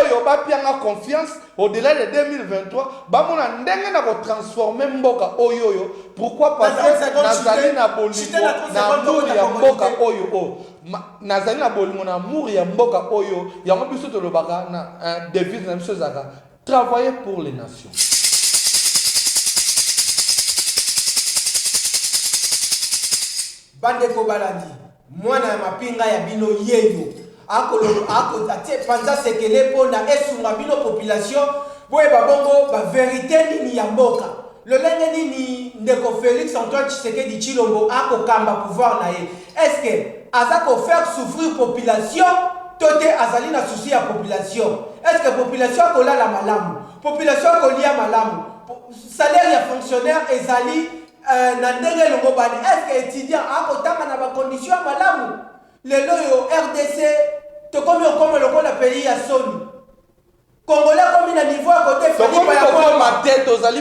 oyo bapianga confiance au-delà de 2023 bamona ndenge na kotransformer mboka oyo pourquoi parce que nazali na bolingo na amour ya mboka oyo nazali na bolingo na amour ya mboka oyo yango biso tolobaka na devise na biso ezaka travailler pour les nations. Bandeko balandi mwana ya mapinga ya bino yeyo ako atie panza sekele pona esunga bino population boye babongo ba vérité nini ya mboka lolenge nini ndeko Félix Antoine Tshisekedi Tshilombo ako kamba pouvoir na ye est-ce que azako faire souffrir population tote azali na souci ya population est-ce que population akolala malamu population akolia malamu salaire ya fonctionnaire ezali na ndenge longo bani est-ce que étudiant akotanga na ba condition malamu lelo yo RDC to komi okoma lokola pays ya soni Congolais komi na niveau à côté Falipa ya Mwamba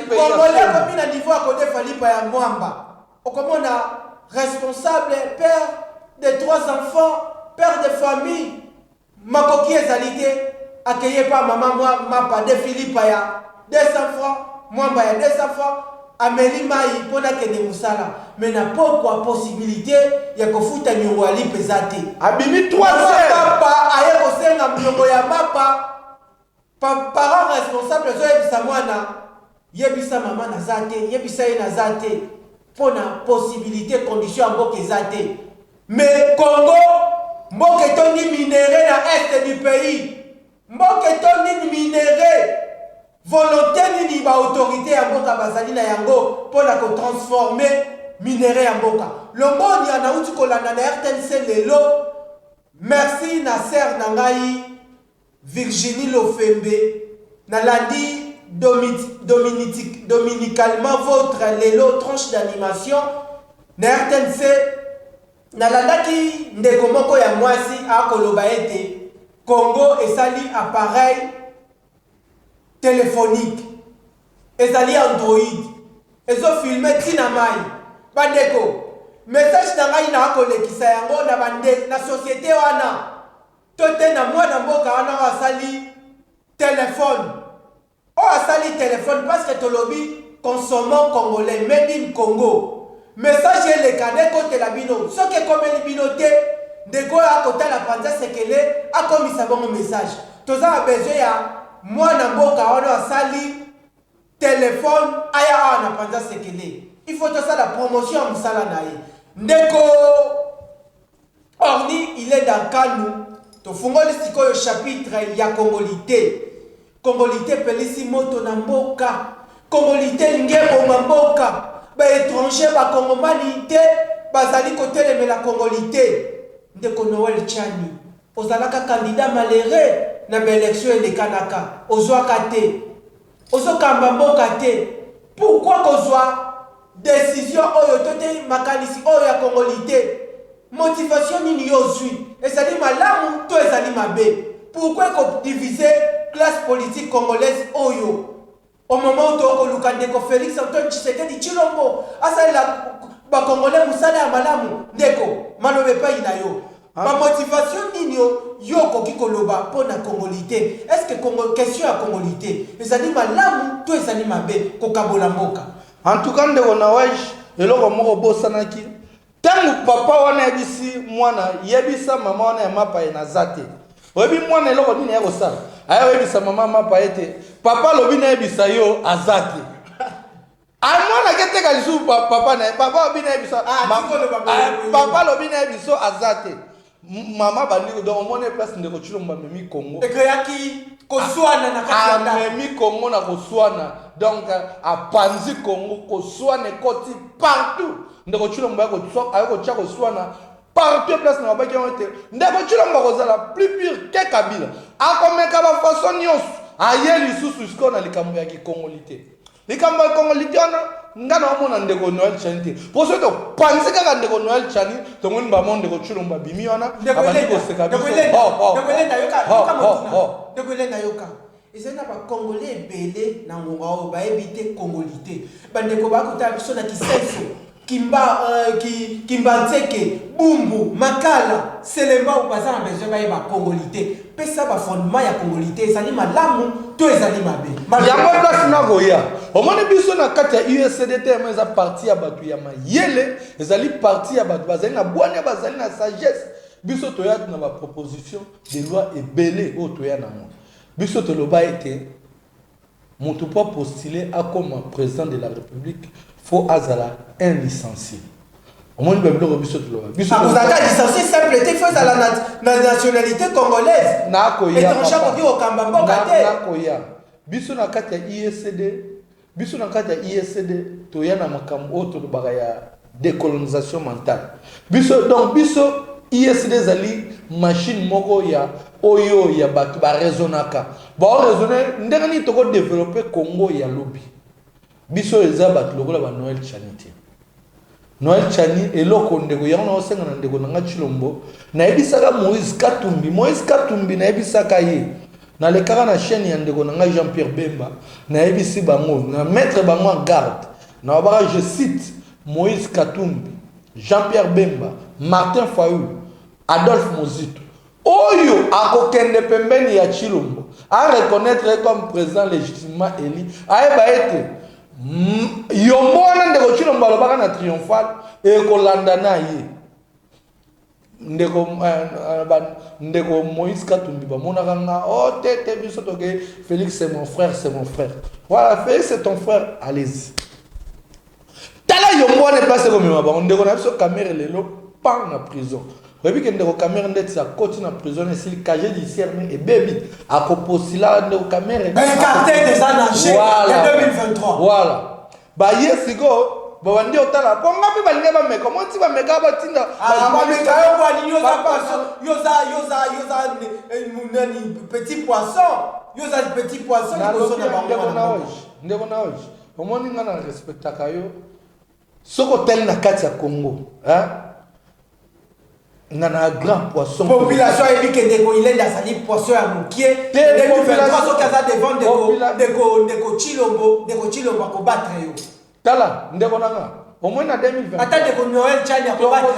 Congolais komi na niveau à côté Falipa ya Mwamba okomona responsable père de 3 enfants père de famille makoki ezalité accueilli par maman moi mapa de Filipa ya 200 francs Mwamba ya 200 francs Amélie Maï pona kende musala mais na pourquoi possibilité ya kofuta nyongo ali pesate abimi 3 papa aye kosenga nyongo ya mapa parents responsables zo yebisa mwana yebisa mama na zate yebisa ye na zate pona possibilité condition mboka ezate mais Congo mboka toni minéraux na est du pays mboka toni minéraux volonté nini ba autorité ya mboka bazali na yango pona ko transformer minéraux ya mboka longoni ana uti kolanda na RTNC lelo merci na sœur na ngai Virginie Lofembe nalandi dominicalement votre lelo tranche d'animation na RTNC nalandaki ndeko moko ya mwasi akoloba ete Congo esali appareil téléphonique ezali Android ezo filmer tina mai bandeko message na ngai na kolekisa yango na bande na société wana tote na mwana mboka wana asali téléphone asali téléphone parce que tolobi consommant congolais made in Congo message le kane kote la bino soki komeli bino te ndeko akotala panza sekele akomisa bongo message toza besoin ya mwana mboka wana asali téléphone aya na panza sekele il faut ça la promotion à musala na ye ndeko orni il est dans Kanu to fungoli sikoyo chapitre ya Congolité pelisi moto na mboka Congolité ngebo mboka ba étranger ba kongomani te bazali kotelemela Congolité ndeko Noël Chani ozalaka candidat malheureux na élection elekanaka ozwaka te ozokamba mboka te pourquoi kozwa décision oyo tote makanisi oyo ya Congolité motivation nini yozwi ezali malamu to ezali mabe pourquoi ko diviser classe politique congolaise oyo au moment où toko lukandeko Félix Antoine Tshisekedi Tshilombo asala ba congolais musala ya malamu ndeko malobe pa inayo ba motivation nini yo koki koloba pona Congolité est-ce que Congo question ya Congolité ezali malamu to ezali mabe kokabola mboka en tout cas ndeko na wesh eloko moko bosanaki tangu papa wana yebisi mwana yebisa mama wana ya mapa ena zate oyebi mwana eloko nini ya kosala aya yebisa mama mapa ete papa lobi na yebisa yo azate amwana keteka lisu papa na papa lobi na yebisa papa lobi na yebiso azate mama bandiko donc mona place ndeko Tshilombo memi Congo ekayaki koswana na kati ya memi Congo na koswana donc apanzi Congo koswana koti partout ndeko Tshilombo ayako tshako swana partout place na babaki yote ndeko Tshilombo kozala plus pire que Kabila akomeka ba façon nyonso aye lisusu siko na likambo ya Kongolité likambo ya Kongolité ona ngana omona ndeko Noël Chani te pour ça to penser kaka ndeko Noël Chani to ngoni ba monde ko chulomba bimi wana abandi ko seka biso ndeko lenda yoka ezali na bacongolais ebele na ngonga oyo bayebi te congolité bandeko bakota biso na kisenso kimba nzeke bumbu makala selemba oyo baza na besoin bayeba congolité pesa bafondement ya congolité ezali malamu to ezali mabe yango place nakoya omoni biso na kati ya USDT eza parti ya bato ya mayele ezali parti ya bato bazali na bwanya bazali na sagesse biso toya na baproposition de loi ebele oyo toya nango biso toloba ete moto pas postulé à comme président de la République faut azala un licencié. Au moins le blog biso toloba. Biso vous avez licencié simple il faut la nationalité congolaise. Na koya. Étranger ko di okamba mboka te. Na koya. Biso na kati ya ISD, biso na kati ya ISD toya na makambo oyo tolobaka ya décolonisation mentale. Biso donc biso ISD zali machine moko ya oyo ya bato ba raisonnaka ba raisonner ndenge ni toko développer Congo ya lobby biso eza bato lokola ba Noël Chani te Noël Chani eloko ndeko yango na osenga na ndeko nanga Chilombo na ebisaka Moïse Katumbi na ebisaka ye na lekaka na chaîne ya ndeko nanga Jean-Pierre Bemba na ebisi bango na mettre bango en garde na ba je cite Moïse Katumbi Jean-Pierre Bemba Martin Fayulu Adolphe Mozito Oyo akokende pembeni ya Chilombo a reconnaître comme président légitimement élu ayeba ete yombona ndeko Chilombo alobaka na triomphal e kolanda na ye ndeko Moïse Katumbi bamonaka nga oh tete biso toke Félix c'est mon frère voilà Félix c'est ton frère allez-y tala yombona place comme mabako ndeko na biso caméra lelo pas na prison. Rebi que ndeko caméra ndeti sa côté na prison et s'il cagé judiciaire et baby a proposé là ndeko caméra écarté des années en 2023. Voilà. Ba yesiko ba wandi otala konga pe balinga ba me comment tu vas me gaba tinda ba me kayo kwa ni yoza munani petit poisson ndeko na hoje omoni nga na respecta kayo soko tel na kati ya Congo hein ngana grand poisson population ebike ndeko ilenda sali poisson ya mukie 2023 so kaza devant ndeko Chilombo ko battre yo tala ndeko nanga au moins na 2020 attendez ko Noël Chani ko battre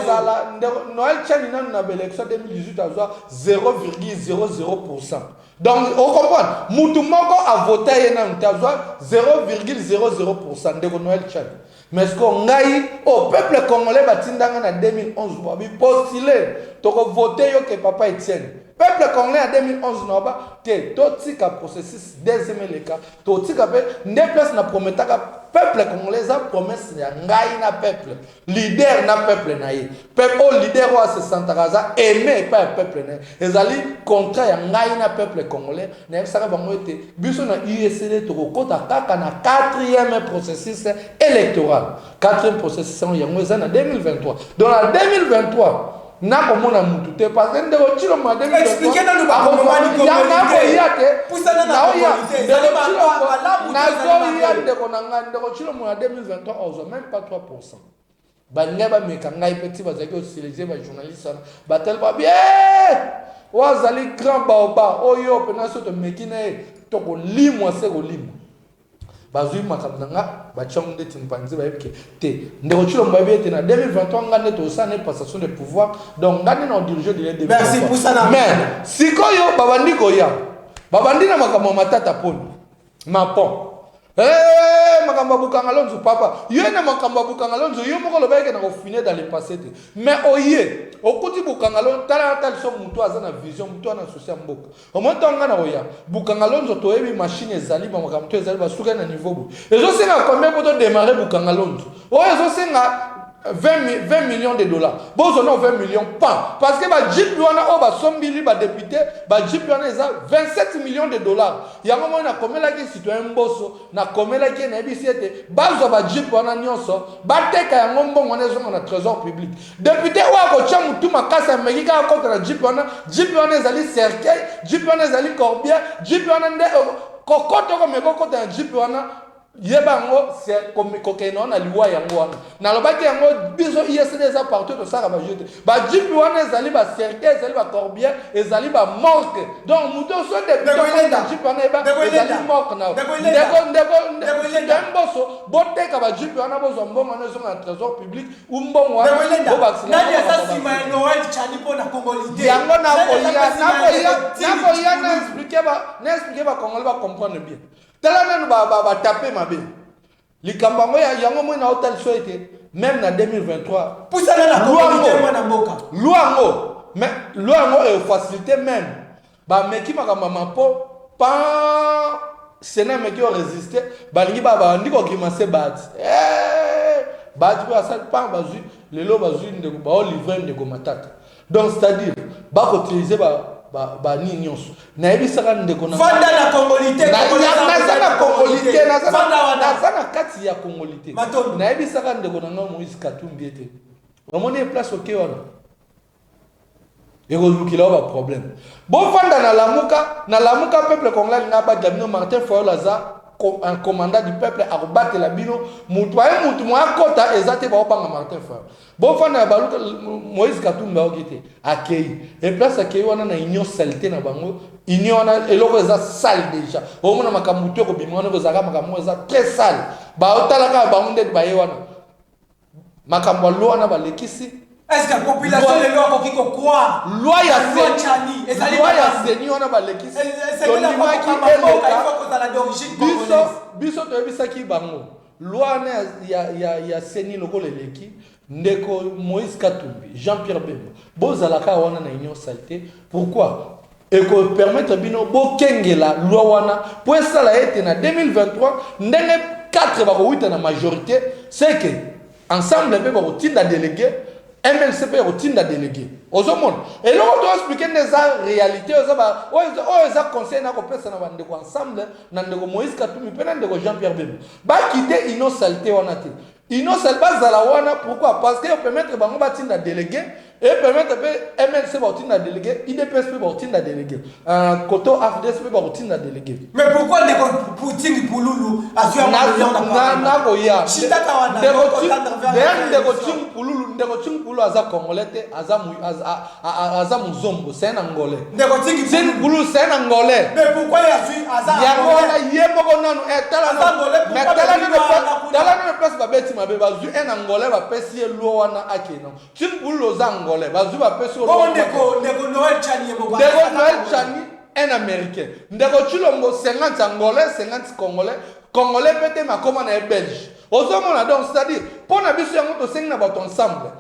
ndeko Noël Chani na élection 2018 azwa 0,00%. Donc on comprend mutu moko a voté yena ntazwa 0,00% ndeko Noël Chani. Mais ce qu'on gagne au peuple congolais batindanga na 2011 bobi postulé to voter yo que papa Etienne peuple congolais en 2011 no ba te totika processus deuxième le cas totika pe nde place na prometaka peuple congolais a promesse ya ngai na peuple leader na peuple na ye peuple au leader wa se santakaza aimé par peuple na ezali contrat ya ngai na peuple congolais na saka bango ete biso na USD to kota kaka na 4e processus électoral 4e processus yango eza na 2023 dans la 2023 na komona mutu te parce que ndeko Chilombo 2023 expliquez nous ba komani poussana na ndeko nanga ndeko Chilombo 2023 on même pas 3%. Bangaba mekanga petit bazaki osiliser ba journaliste ba tel ba bien wazali grand baoba oyo pena soto mekina to ko limwa se ko limwa bazui makamnanga ba chonde timpanzi ba yebike te ndeko Chilombo ba ete na 2023 ngane to sana passation de pouvoir donc ngane na diriger de 2023 merci pour ça na mais sikoyo babandi koya babandi na makambo matata poni mapon makambo bukanga lonzo papa yena makambo bukanga lonzo yo moko lobeke na finir dans le passé mais oye okuti bukanga lonzo tala so mutu azana vision mutu ana social mboka omontonga na oya bukanga lonzo to ebi machine ezali ba makambo to ezali basuka na niveau bu ezo senga combien pour démarrer bukanga lonzo oyo ezo senga 20 millions de dollars. Bon, on a 20 millions pas. Parce que bah Jeep wana oh bah sombili bah député bah Jeep wana ils a 27 millions de dollars. Il y a un moment na comme là qui citoyen bosso na comme là qui na bisiete bah bah Jeep wana nyonso bah teka ya ngombo wana zo na trésor public. Député wa ko cha mutu makasa mekika contre na Jeep wana ezali cercueil, Jeep wana ezali corbière, Jeep wana nde kokoto ko mekoko ta Jeep wana yebango c'est comme kokeno na liwa yango wana na lobaki yango biso ISD eza partout to saka ba jeter ba jipi wana ezali ba cercueil ezali ba corbière ezali ba morgue donc muto so de jipi wana eba ezali morgue na ndeko boteka ba jipi wana bozo mbongo na zo na trésor public umbongo wana bo vacciner nani asa sima ya Noël chani po na congolité yango na koya na expliquer ba congolais ba comprendre bien tala nanu ba taper mabe likambo ngo yango mo na hôtel souhaité même na 2023 poussana na congolité mwana mboka luango e facilité même ba meki makamba mapo pa sena meki o résister balingi ba ndiko kimanse bat bat ko asal pa bazu lelo bazu ndeko ba livrer ndeko matata donc c'est-à-dire ba ko utiliser ba ni nyonso na ebisaka ndeko na fanda na congolité na congolité na kati ya congolité na ebisaka ndeko na Moïse Katumbi ete omoni place oké wana eko lukila ba problème bon fanda na lamuka peuple congolais na ba Damino Martin Fayulu za un commandant du peuple a rebattre la bino mutu mwa kota ezate ba obanga Martin Fayulu bon fana baluka Moïse Katumbi okite akei et place akei wana na union saleté na bango union na eloko eza sale déjà au mona makambuto ko bimwana ko zaka makambo eza très sale ba otalaka bango ndet ba yewana makambo lo wana ba lekisi est-ce que la population de l'Europe qui croit loi ya seni wana ba lekisi to limaki biso to ebisaki bango loi ya seni loko leleki ndeko Moïse Katumbi Jean-Pierre Bemba bozalaka wana na union saleté pourquoi et que permettre bino bokengela loi wana pour ça la été na 2023 ndenge 4 ba ko 8 na majorité c'est que ensemble pe ba ko tinda délégué MLC pe ko tinda délégué ozomon et là on doit expliquer des réalités ozaba oza conseil na ko pesa na bande ko ensemble na ndeko Moïse Katumbi pe na ndeko Jean-Pierre Bemba ba quitter union saleté wana te innocent bazala wana pourquoi parce que permettre bango batinda délégué et permettre MLC batinda délégué IDPS pe batinda délégué Koto AFDS pe batinda délégué mais pourquoi les Poutine Pouloulou assure na koya chitaka wana ndeko Ting Pouloulou aza congolais te aza muzombo c'est un angolais ndeko Ting Pouloulou c'est un angolais mais pourquoi il assure aza yango wana yemoko nanu tala no place babeti mabe bazu un angolais ba pesi lo wana akeno Ting Pouloulou za angolais bazu ba pesi lo ndeko Noël Chani un américain ndeko Chilombo 50 angolais 50 congolais pete makoma na belge ozomona donc c'est-à-dire pour na biso yango to sengi na bato ensemble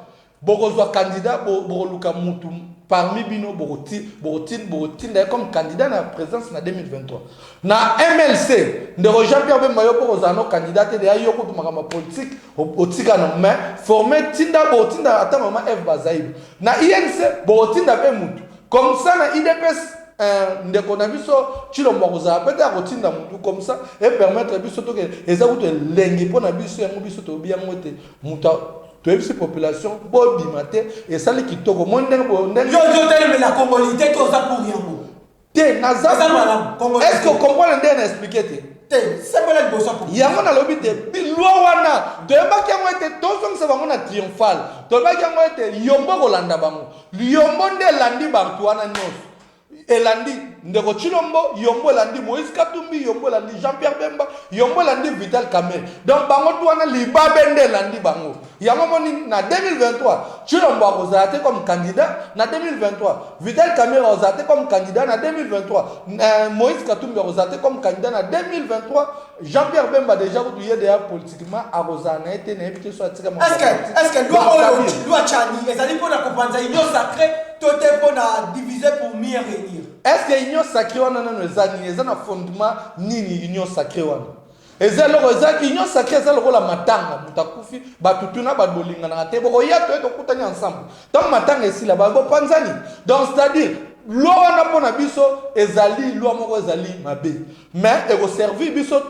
bokozwa candidat bokoluka mutu parmi bino bokotinda comme candidat na présidence na 2023 na MLC ndeko Jean-Pierre Bemba yo bokozala no candidat te de ayo ko makambo politique otika na mais former botinda ata mama F Bazaïb na INC botinda pe mutu comme ça na IDPS ndeko na biso Chilombo kozala peut être kotinda mutu comme ça et permettre biso to ke ezakuto lengi pona biso yango biso to biango te muta to ebisi population bo bimate et sali kitoko mondenge yo tele la congolité to za pour yango te naza est-ce que comprendre ndene expliquer te c'est pas le bossa pour yango na lobi te loi wana to yebaki yango ete tozongisa bango na triomphal to yebaki yango ete yombo kolanda bango yombo nde elandi bantu wana nyonso elandi ndeko Chilombo yombo elandi Moïse Katumbi yombo elandi Jean-Pierre Bemba yombo elandi Vital Kamerhe donc bango tuana libabe nde elandi bango yango moni na 2023 Chilombo akozala te comme candidat na 2023 Vital Kamerhe akozala te comme candidat na 2023 Moïse Katumbi akozala te comme candidat na 2023 Jean-Pierre Bemba déjà vous tuyez déjà politiquement akozala na été na éviter soit tika est-ce que loi Chani ezali pona kopanza union sacrée toté pona diviser pour mieux régner est-ce que union sacrée wana nano eza na fondement nini union sacrée wana eza loko eza union sacrée eza loko la matanga mutakufi batutuna babolingana te boko ya to ekutani ensemble donc matanga esila ba panzani donc c'est-à-dire lo wana pona biso ezali lo moko ezali mabe mais eko servir biso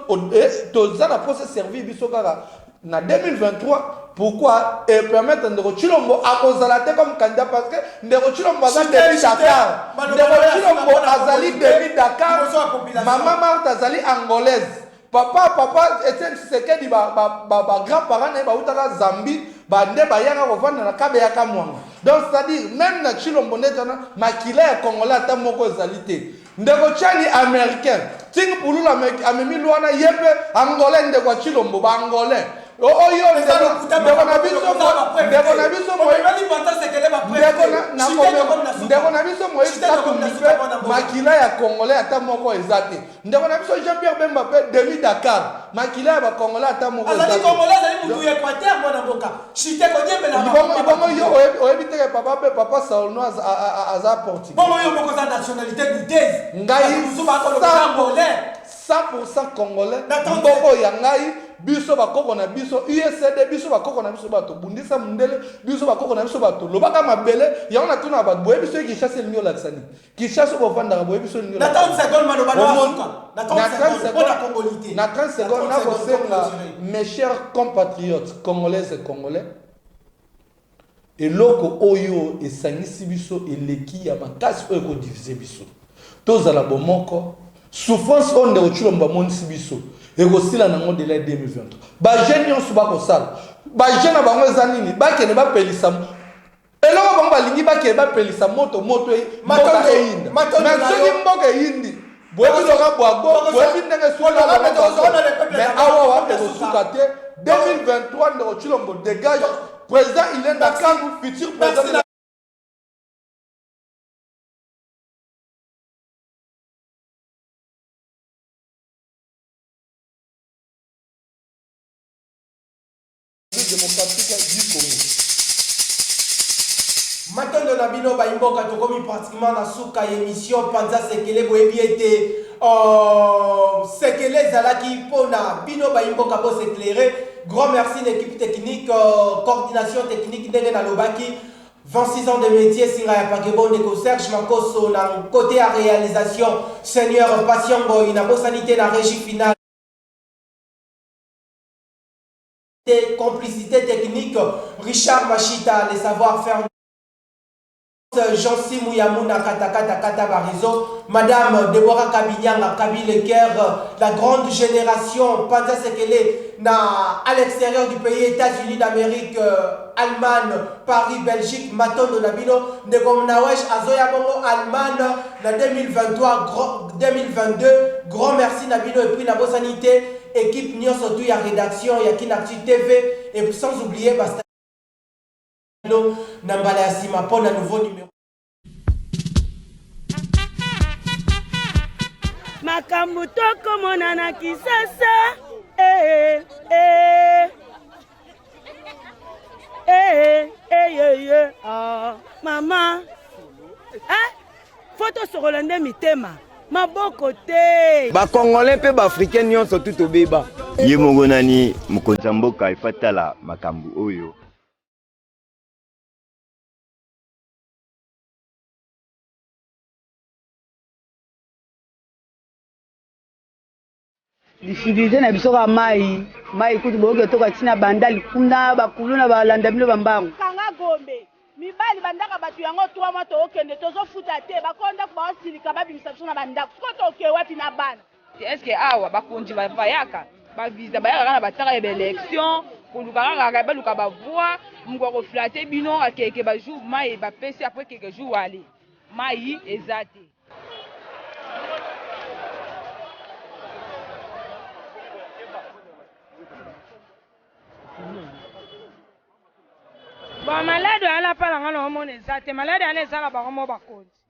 to za na procès servir biso kaka na 2023 pourquoi et permettre ndeko Chilombo akozala te comme candidat parce que ndeko Chilombo azali depuis Dakar ndeko Chilombo azali depuis Dakar maman Marthe azali angolaise papa Etienne Tshisekedi grand-parents na bautaka Zambie bande bayaka kovanda na kabe ya kamwanga. Donc c'est-à-dire même na Chilombo ndetana makila ya Congolais ata moko ezali te. Ndeko Chani américain ting pulula amemi luana yepe angolais ndeko Chilombo ba angolais. Oyo ndeko na biso makila ya Congolais ata moko ezate. Ndeko na biso Jean-Pierre Bemba pe demi Dakar makila ya ba Congolais ata moko ezate. Azali Congolais azali mutu Équateur mwana mboka. Chite ko diembe la Bongo yo oyebite ke papa Saulno aza portugais. Bongo yo moko za nationalité du ngai 100% Congolais. Mboko ya ngai biso bakoko na biso USD biso bakoko na biso bato bundisa mundele biso bakoko na biso bato lobaka mabele ya on a tuna bato boye biso ki chasse linyo laksani ki chasse ko vanda boye biso linyo na 30 secondes mano bana na 30 secondes na 30 secondes na bosenga mes chers compatriotes congolaises et congolais eloko oyo esangisi biso eleki ya makasi oyo ko diviser biso tozala bomoko souffrance onde ochulomba monisi biso ekosila nango de la 2023 ba jeune nyonso bakosala ba jeune bango eza nini bakende bapelisa eloko bango balingi bakende bapelisa moto mboka eyinda mais soki mboka eyindi boyebi loka bwago boyebi ndenge mais awa wa ekosuka te 2023 ndeko Chilombo dégage président Ilenda Kangu futur président démocratique du Congo. Matondo na bino ba imboka tokomi pratiquement na suka émission Panza Sekele boyebi ete Sekele zalaki pona bino ba imboka bo s'éclairer. Grand merci l'équipe technique coordination technique ndenge na lobaki 26 ans de métier Singa ya Pakebo ndeko Serge Makoso na côté à réalisation Seigneur Patiengo ina bosanité na régie finale complicité technique Richard Machita les savoir-faire Jean Simouyamouna Kata Barizo Madame Deborah Kabinyanga Kabile Kerr la grande génération Panza Sekele na à l'extérieur du pays États-Unis d'Amérique Allemagne Paris Belgique Matondo Nabino Nekomnawesh Azoya Bongo Allemagne na 2022 grand merci Nabino et puis la bonne sanité équipe Nyon surtout il y a rédaction il y a Kinactu TV et sans oublier Basta Nambala Yasima pour un nouveau numéro. Makambo toko monana kisasa mama photo sorolande mitema maboko te ba Congolais pe ba Africain nyonso tout obeba ye mongo nani mokonza mboka ifatala makambo oyo difficulté na biso ka mai kutu boke toka tina bandali kuna bakulu na balanda bino bambango kanga gombe mibali bandaka batu yango 3 mois tookende tozofuta te bakonda baosilika babimisa biso na bandako koto oke wapi na bana est ce que awa bakonzi bayaka bavisa bayaka kaka na bataka ya baélection koluka kaka baluka bavoi mungu akoflate bino akeke bajour mai bapesi apres keke jour ale mai eza te bon malade ala pala ngana omona eza te malade ala ezala bango mo bakonzi